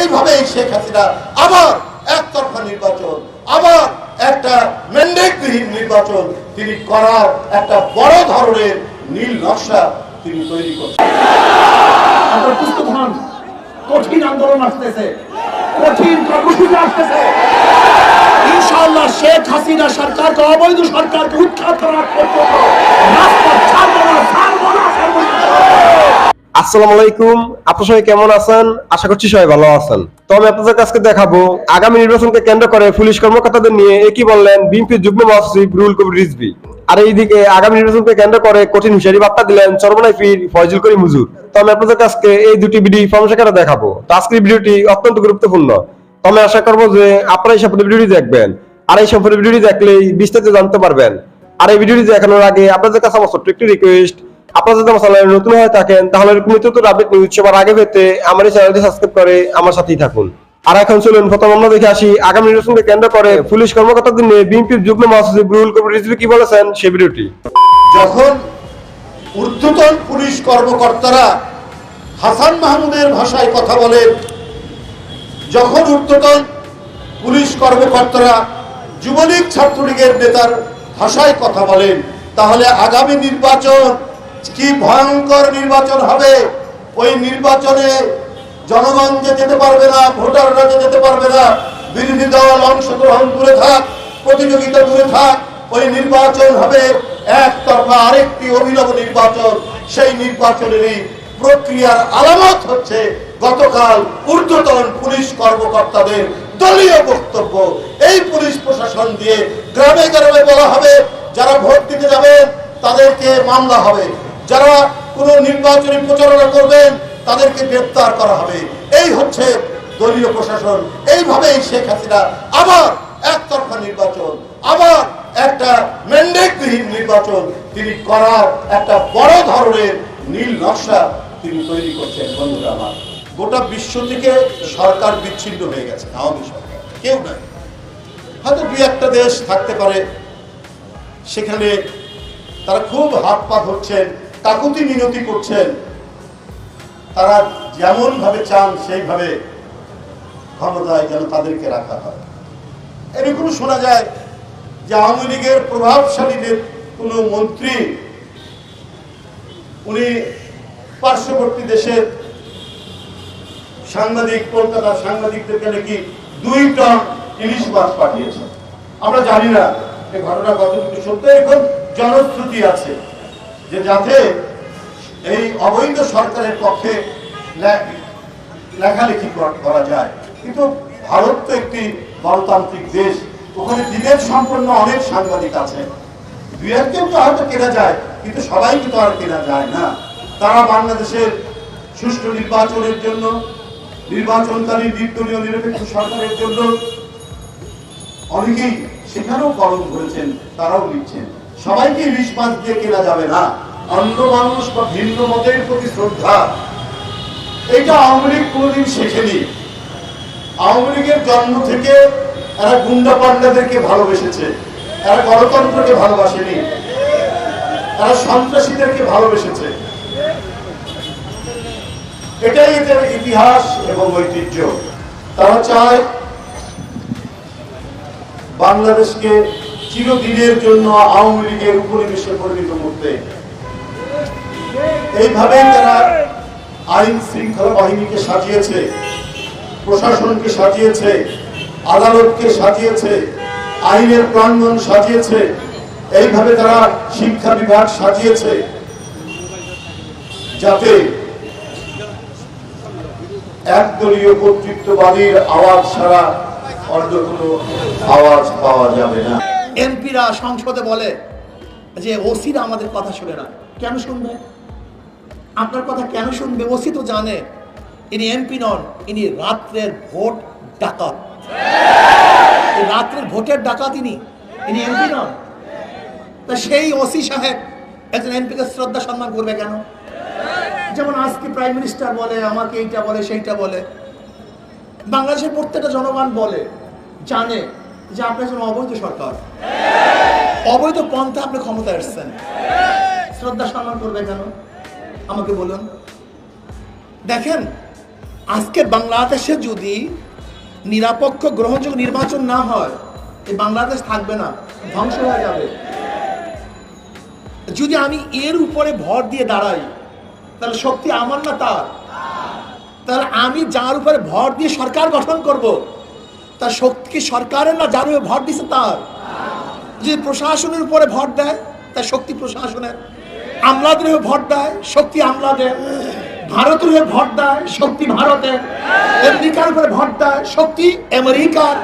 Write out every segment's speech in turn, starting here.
এইভাবেই শেখ হাসিনা আবার একতরফা নির্বাচন, আবার একটা ম্যান্ডেটবিহীন নির্বাচন তিনি করার একটা বড় ধরনের নীল নকশা তিনি তৈরি করছেন। আপনারা প্রস্তুত হন, কঠিন আন্দোলন আসতেছে, কঠিন কর্মসূচি আসতেছে। ইনশাআল্লাহ শেখ হাসিনা সরকারকে, অবৈধ সরকারকে উৎখাত করার পর্যন্ত রাস্তা ছাড়বো না, ছাড়বো না, ছাড়বো না। আসসালামু আলাইকুম, আপনারা সবাই কেমন আছেন? আশা করছি সবাই ভালো আছেন। তো আমি আপনাদের কাছে দেখাবো আগামী নির্বাচনকে কেন্দ্র করে পুলিশ কর্মকর্তাদের নিয়ে একই বললেন বিএনপির যুগ্ম মহাসচিব রুহুল কবির রিজভী। আর এইদিকে আগামী নির্বাচনকে কেন্দ্র করে কঠিন হুঁশিয়ারি বার্তা দিলেন চরমোনাই পীর ফয়জুল করিম হুজুর। তো আমি আপনাদের কাছে এই দুটি ভিডিও ইনফরমেশন করে দেখাবো। তো আজকের ভিডিওটি অত্যন্ত গুরুত্বপূর্ণ। তো আমি আশা করবো যে আপনারা এই সম্পূর্ণ ভিডিওটি দেখবেন, আর এই সম্পূর্ণ ভিডিওটি দেখলেই বিস্তারিত জানতে পারবেন। আর এই ভিডিওটি দেখানোর আগে আপনাদের কাছে আমার ছোট্ট একটি রিকোয়েস্ট, আপনারা যদি আমার চ্যানেলে নতুন হয়ে থাকেন তাহলে নিত্য আপডেট নিউজ সবার আগে পেতে আমার এই চ্যানেলটি সাবস্ক্রাইব করে আমার সাথেই থাকুন। আর এখন চলুন প্রথম আমরা দেখে আসি আগামী নির্বাচনকে কেন্দ্র করে পুলিশ কর্মকর্তাদের নিয়ে বিএনপির যুগ্ম মহাসচিব রুহুল কবির রিজভী কি বলেছেন সেই ভিডিওটি। যখন ঊর্ধ্বতন পুলিশ কর্মকর্তারা হাসান মাহমুদের ভাষায় কথা বলেন, যখন ঊর্ধ্বতন পুলিশ কর্মকর্তারা যুবলীগ ছাত্রলীগের নেতার ভাষায় কথা বলেন, তাহলে আগামী নির্বাচন কি ভয়ঙ্কর নির্বাচন হবে। ওই নির্বাচনে জনগণ যেতে পারবে না, ভোটাররা যেতে পারবে না, বিরোধী দল অংশগ্রহণ দূরে থাক, প্রতিযোগিতা দূরে থাক। ওই নির্বাচন হবে একতরফা আরেকটি অভিনব নির্বাচন। সেই নির্বাচনেরই প্রক্রিয়ার আলামত হচ্ছে গতকাল ঊর্ধ্বতন পুলিশ কর্মকর্তাদের দলীয় বক্তব্য। এই পুলিশ প্রশাসন দিয়ে গ্রামে গ্রামে বলা হবে যারা ভোট দিতে যাবেন তাদেরকে মামলা হবে, যারা কোনো নির্বাচনী প্রচারণা করবেন তাদেরকে গ্রেফতার করা হবে। এই হচ্ছে দলীয় প্রশাসন। এইভাবেই শেখ হাসিনা আবার একতরফা নির্বাচন, আবার একটা ম্যান্ডেটবিহীন নির্বাচন তিনি করার একটা বড় ধরনের নীল নকশা তিনি তৈরি করছেন। বন্ধুরা আমার, গোটা বিশ্ব থেকে সরকার বিচ্ছিন্ন হয়ে গেছে, আওয়ামী সরকার কেউ নাই। হয়তো দুই একটা দেশ থাকতে পারে, সেখানে তারা খুব হাত পা ধরছেন, কাকুতি মিনতি করছেন, তারা যেমন ভাবে চান সেইভাবে ক্ষমতায় যেন তাদেরকে রাখা হয়। এরকম শোনা যায় যে আওয়ামী লীগের প্রভাবশালী কোনো মন্ত্রী উনি পার্শ্ববর্তী দেশের সাংবাদিক, কলকাতার সাংবাদিকদেরকে নাকি 2 টন ইলিশ মাছ পাঠিয়েছেন। আমরা জানি না এই ঘটনা কতটুকু সত্য। এখন জনশ্রুতি আছে যে যাতে এই অবৈধ সরকারের পক্ষে লেখালেখি করা যায়। কিন্তু ভারত তো একটি গণতান্ত্রিক দেশ, ওখানে বিবেক সম্পন্ন অনেক সাংবাদিক আছে। 2-1 তো হয়তো কেনা যায়, কিন্তু সবাইকে তো আর কেনা যায় না। তারা বাংলাদেশের সুষ্ঠু নির্বাচনের জন্য, নির্বাচনকারী নির্দলীয় নিরপেক্ষ সরকারের জন্য অনেকেই সেখানেও কলম ধরেছেন, তারাও লিখছেন। সবাইকে ইলিশ মাছ দিয়ে কেনা যাবে না। অন্য মানুষ বা ভিন্ন মতের প্রতি শ্রদ্ধা, এটা আওয়ামী লীগ কোনোদিন শেখেনি। আওয়ামী লীগের জন্ম থেকে এরা গুন্ডা পান্ডাদেরকে ভালোবেসেছে, এরা গণতন্ত্রকে ভালোবাসেনি, এরা সন্ত্রাসীদেরকে ভালোবেসেছে। এটাই এদের ইতিহাস এবং ঐতিহ্য। তারা চায় বাংলাদেশকে চিরদিনের জন্য আওয়ামী লীগের উপনিবেশে পরিণত করতে। এইভাবেই তারা আইন শৃঙ্খলা বাহিনীকে সাজিয়েছে, প্রশাসনকে সাজিয়েছে, আদালতকে সাজিয়েছে, আইনের প্রাঙ্গণ সাজিয়েছে। এইভাবে তারা শিক্ষা বিভাগ সাজিয়েছে যাতে একদলীয় কর্তৃত্ববাদীর আওয়াজ ছাড়া অন্য কোনো আওয়াজ পাওয়া যাবে না। এমপিরা সংসদে বলে যে ওসিরা আমাদের কথা শুনে না। কেন শুনবে? আপনার কথা কেন শুনবে? ওসি তো জানে ইনি এমপি নন, ইনি রাত্রের ভোট ডাকাত। রাত্রের ভোটের ডাকাত ইনি এমপি নন। তা সেই ওসি সাহেব একজন এমপিকে শ্রদ্ধা সম্মান করবে কেন? যেমন আজকে প্রাইম মিনিস্টার বলে আমাকে এইটা বলে সেইটা বলে। বাংলাদেশের প্রত্যেকটা জনগণ বলে, জানে যে আপনি একজন অবৈধ সরকার, অবৈধ পন্থা আপনি ক্ষমতায় এসেছেন। শ্রদ্ধা সম্মান করবে কেন আমাকে বলুন। দেখেন, আজকে বাংলাদেশে যদি নিরপেক্ষ গ্রহণযোগ্য নির্বাচন না হয়, এই বাংলাদেশ থাকবে না, ধ্বংস হয়ে যাবে। যদি আমি এর উপরে ভর দিয়ে দাঁড়াই, তাহলে শক্তি আমার না তার? তাহলে আমি যার উপরে ভর দিয়ে সরকার গঠন করব, তার শক্তি কি সরকারের না যার উপরে ভর দিছে তার? যদি প্রশাসনের উপরে ভর দেয়, তার শক্তি প্রশাসনের। আমলাদের উপরে ভর দেয়, শক্তি আমলাদের। ভারতের উপরে ভর দেয়, শক্তি ভারতের। আমেরিকার উপরে ভর দেয়, শক্তি আমেরিকার।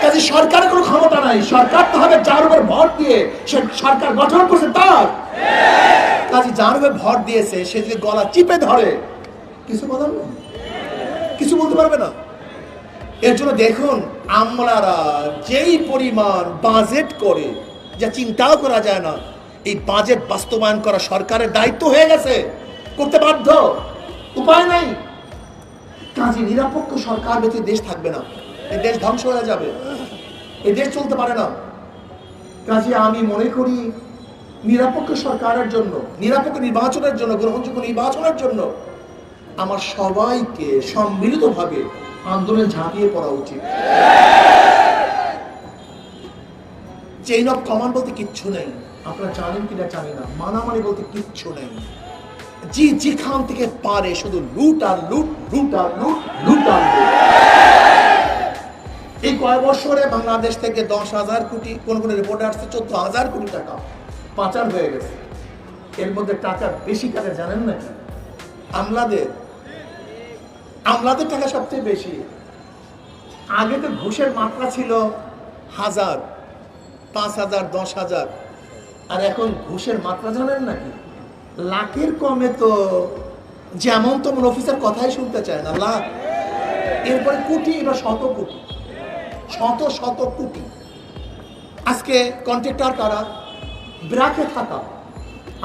কাজে সরকারের কোনো ক্ষমতা নাই, সরকার তো হবে যার উপর ভর দিয়ে সে সরকার গঠন করছে তার। কাজে যার উপরে ভর দিয়েছে সে যদি গলা চিপে ধরে, কিছু বলার নেই, কিছু বলতে পারবে না। এর জন্য দেখুন, আমলারা যেই পরিমাণ বাজেট করে, যা চিন্তাও করা যায় না, এই বাজেট বাস্তবায়ন করা সরকারের দায়িত্ব হয়ে গেছে, করতে বাধ্য, উপায় নাই। কাজে নিরপেক্ষ সরকার ব্যতীত দেশ থাকবে না, এই দেশ ধ্বংস হয়ে যাবে, এই দেশ চলতে পারে না। কাজে আমি মনে করি নিরপেক্ষ সরকারের জন্য, নিরপেক্ষ নির্বাচনের জন্য, গ্রহণযোগ্য নির্বাচনের জন্য আমার সবাইকে সম্মিলিতভাবে আন্দোলন ঝাঁপিয়ে পড়া উচিত। চেইন অফ কমান্ড বলতে কিচ্ছু নেই, আপনারা জানেন কিনা জানি না। মানামানি বলতে কিচ্ছু নেই। যেখান থেকে পারে শুধু লুট আর লুট, লুট আর লুট, লুট আর লুট। এই কয় বছরে বাংলাদেশ থেকে 10,000 কোটি, কোন কোন রিপোর্টে আসছে 14,000 কোটি টাকা পাচার হয়ে গেছে। এর মধ্যে টাকা বেশি কাকে জানেন নাকি? আমলাদের। আমলাদের টাকা সবচেয়ে বেশি। আগে তো ঘুষের মাত্রা ছিল 1000, 5,000, 10,000, আর এখন ঘুষের মাত্রা জানেন নাকি? লাখের কমে তো যেমন তেমন অফিসার কথাই শুনতে চায় না, লাখ। এরপরে কোটি, এটা শত কোটি, শত শত কোটি। আজকে কন্ট্রাক্টর কারা? ব্র্যাকে থাকা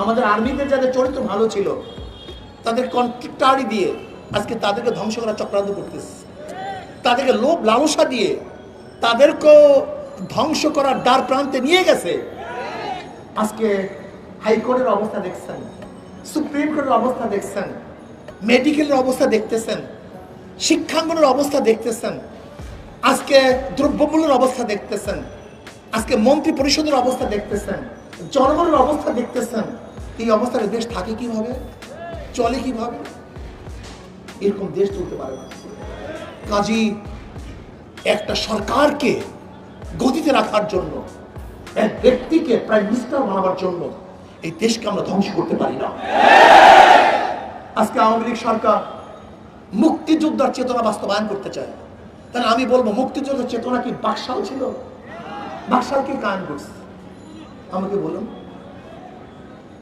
আমাদের আর্মিতে যাদের চরিত্র ভালো ছিল, তাদের কন্ট্রাক্টরই দিয়ে আজকে তাদেরকে ধ্বংস করার চক্রান্ত করতেছে। তাদেরকে লোভ লালসা দিয়ে তাদেরকেও ধ্বংস করার দ্বার প্রান্তে নিয়ে গেছে। আজকে হাইকোর্টের অবস্থা দেখছেন, সুপ্রিম কোর্টের অবস্থা দেখছেন, মেডিকেলের অবস্থা দেখতেছেন, শিক্ষাঙ্গনের অবস্থা দেখতেছেন, আজকে দ্রব্যমূল্যের অবস্থা দেখতেছেন, আজকে মন্ত্রী পরিষদের অবস্থা দেখতেছেন, জনগণের অবস্থা দেখতেছেন। এই অবস্থায় দেশ থাকে কিভাবে, চলে কিভাবে? এরকম দেশ চলতে পারে না। কাজী একটা সরকারকে গতিতে রাখার জন্য, এক ব্যক্তিকে প্রাইম মিনিস্টার বানাবার জন্য এই দেশকে আমরা ধ্বংস করতে পারি না। আজকে আওয়ামী লীগ সরকার মুক্তিযোদ্ধার চেতনা বাস্তবায়ন করতে চায়, তাহলে আমি বলবো মুক্তিযোদ্ধার চেতনা কি বাকশাল ছিল? বাকশাল কি কায়েম করছে? আমাকে বলুন।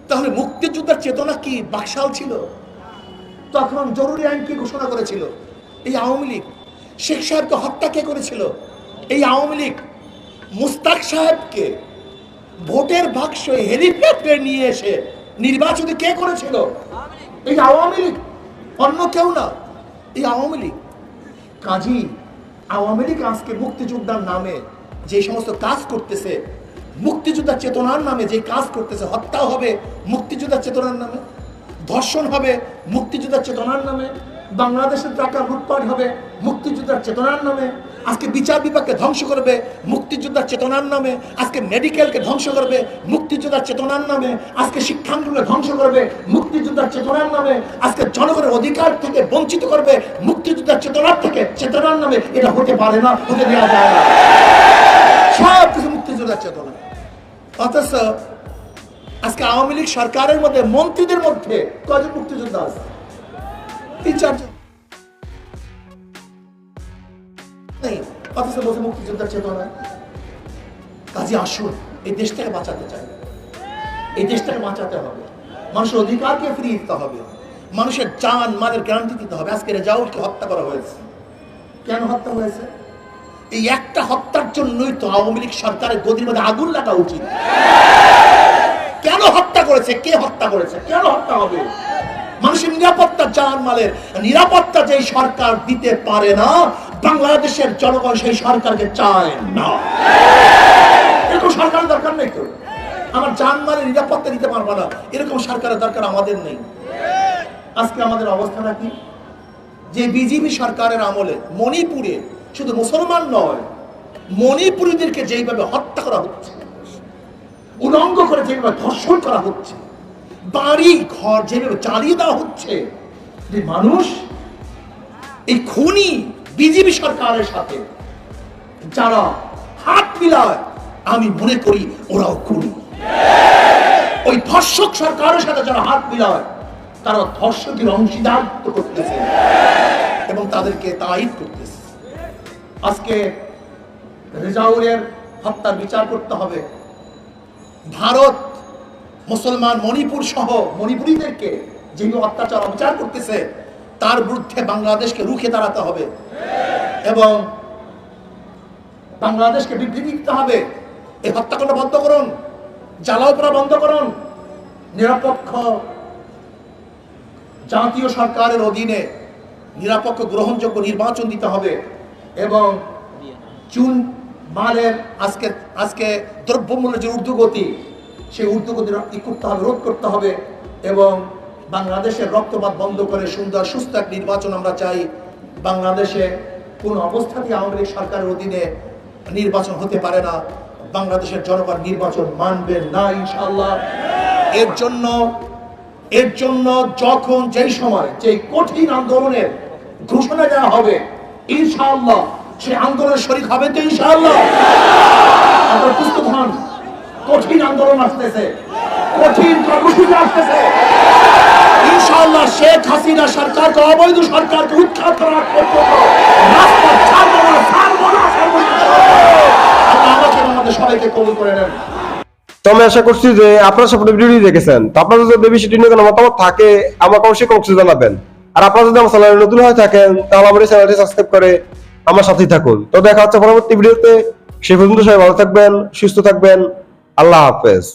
তাহলে মুক্তিযোদ্ধার চেতনা কি বাকশাল ছিল? তখন জরুরি আইন কি ঘোষণা করেছিল? এই আওয়ামী লীগ। শেখ সাহেবকে হত্যা কে করেছিল? এই আওয়ামী লীগ। মুস্তাক সাহেবকে ভোটের বাক্স হেলিকপ্টারে নিয়ে এসে নির্বাচিত কে করেছিল? এই আওয়ামী লীগ, অন্য কেউ না, এই আওয়ামী লীগ। কাজী আওয়ামী লীগ আজকে মুক্তিযোদ্ধার নামে যে সমস্ত কাজ করতেছে, মুক্তিযোদ্ধার চেতনার নামে যে কাজ করতেছে, হত্যা হবে মুক্তিযোদ্ধার চেতনার নামে, ধর্ষণ হবে মুক্তিযোদ্ধার চেতনার নামে, বাংলাদেশের টাকা লুটপাট হবে মুক্তিযোদ্ধার চেতনার নামে, আজকে বিচার বিভাগকে ধ্বংস করবে মুক্তিযোদ্ধার চেতনার নামে, আজকে মেডিকেলকে ধ্বংস করবে মুক্তিযোদ্ধার চেতনার নামে, আজকে শিক্ষাঙ্গনকে ধ্বংস করবে মুক্তিযোদ্ধার চেতনার নামে, আজকে জনগণের অধিকার থেকে বঞ্চিত করবে মুক্তিযোদ্ধার চেতনার থেকে, চেতনার নামে। এটা হতে পারে না, হতে দেওয়া যায় না। সব কিছু মুক্তিযোদ্ধার চেতনা। অথচ আজকে আওয়ামী লীগ সরকারের মধ্যে মন্ত্রীদের মধ্যে কয়জন মুক্তিযোদ্ধা আছে? 3-4 নেই, অথচ বলছে মুক্তিযোদ্ধার চেতনা। কাজে আসুন, এই দেশটাকে বাঁচাতে চাই, এই দেশটাকে বাঁচাতে হবে, মানুষের অধিকারকে ফিরিয়ে দিতে হবে, মানুষের জান মালের গ্যারান্টি দিতে হবে। আজকে রেজাউলকে হত্যা করা হয়েছে, কেন হত্যা হয়েছে? এই একটা হত্যার জন্যই তো আওয়ামী লীগ সরকারের গদির মধ্যে আগুন লাগা উচিত। কেন হত্যা করেছে? কে হত্যা করেছে? কেন হত্যা হবে? মানুষের নিরাপত্তা, জান মালের নিরাপত্তা যেই সরকার দিতে পারে না, বাংলাদেশের জনগণ সেই সরকারকে চায় না। এরকম সরকারের দরকার নেই তো। আমার জান মালের নিরাপত্তা দিতে পারবো না, এরকম সরকারের দরকার আমাদের নেই। আজকে আমাদের অবস্থাটা কি? যে বিজেপি সরকারের আমলে মণিপুরে শুধু মুসলমান নয়, মণিপুরীদেরকে যেইভাবে হত্যা করা হচ্ছে, উলঙ্গ করে যেভাবে ধর্ষণ করা হচ্ছে, বাড়ি ঘর যেভাবে জ্বালিয়ে দেওয়া হচ্ছে, যে মানুষ এই খুনি বিজেপি সরকারের সাথে যারা হাত মিলায়, আমি মনে করি ওরাও খুনি। ওই ধর্ষক সরকারের সাথে যারা হাত মিলায়, তারা ধর্ষকের অংশীদারিত্ব করতেছে এবং তাদেরকে তায়িদ করতেছে। আজকে রেজাউলের হত্যার বিচার করতে হবে। ভারত মুসলমান মণিপুর সহ মণিপুরীদেরকে যেভাবে অত্যাচার অবিচার করতেছে, তার বিরুদ্ধে বাংলাদেশকে রুখে দাঁড়াতে হবে এবং বাংলাদেশকে বিবৃতি দিতে হবে। এই হত্যাকাণ্ড বন্ধ করুন, জ্বালাও করা বন্ধ করুন, নিরপেক্ষ জাতীয় সরকারের অধীনে নিরপেক্ষ গ্রহণযোগ্য নির্বাচন দিতে হবে এবং চুন মালের আজকে দ্রব্যমূল্যের যে ঊর্ধ্বগতি, সেই ঊর্ধ্বগতি করতে হবে, রোধ করতে হবে এবং বাংলাদেশের রক্তপাত বন্ধ করে সুন্দর সুস্থ এক নির্বাচন আমরা চাই। বাংলাদেশে কোন অবস্থাতেই আওয়ামী লীগ সরকারের অধীনে নির্বাচন হতে পারে না। বাংলাদেশের জনগণ নির্বাচন মানবে না ইনশাআল্লাহ। এর জন্য যখন যেই সময় যে কঠিন আন্দোলনের ঘোষণা দেওয়া হবে, ইনশাআল্লাহ সেই আন্দোলনের শরীক হবে তো ইনশাআল্লাহ। আপনারা প্রস্তুত হন, কঠিন আন্দোলন আসতেছে, কঠিন কর্মসূচি আসতেছে। ইনশাআল্লাহ শেখ হাসিনা সরকারকে, অবৈধ সরকারকে উৎখাত করার পর্যন্ত রাস্তা ছাড়বো না, ছাড়বো না, ছাড়বো না। আল্লাহ আমাকে এবং আমাদের সবাইকে কবুল করে নেন। তো আমি আশা করছি যে আপনারা সব ভিডিওটি দেখেছেন। তো আপনাদের যদি বিষয়টি নিয়ে কোনো মতামত থাকে আমাকে অবশ্যই কমেন্টে জানাবেন। আর আপনারা যদি আমার চ্যানেলে নতুন হয়ে থাকেন তাহলে আমার এই চ্যানেলটি সাবস্ক্রাইব করে আমার সাথেই থাকুন। তো দেখা হচ্ছে পরবর্তী ভিডিওতে। সেই পর্যন্ত সবাই ভালো থাকবেন, সুস্থ থাকবেন। আল্লাহ হাফেজ।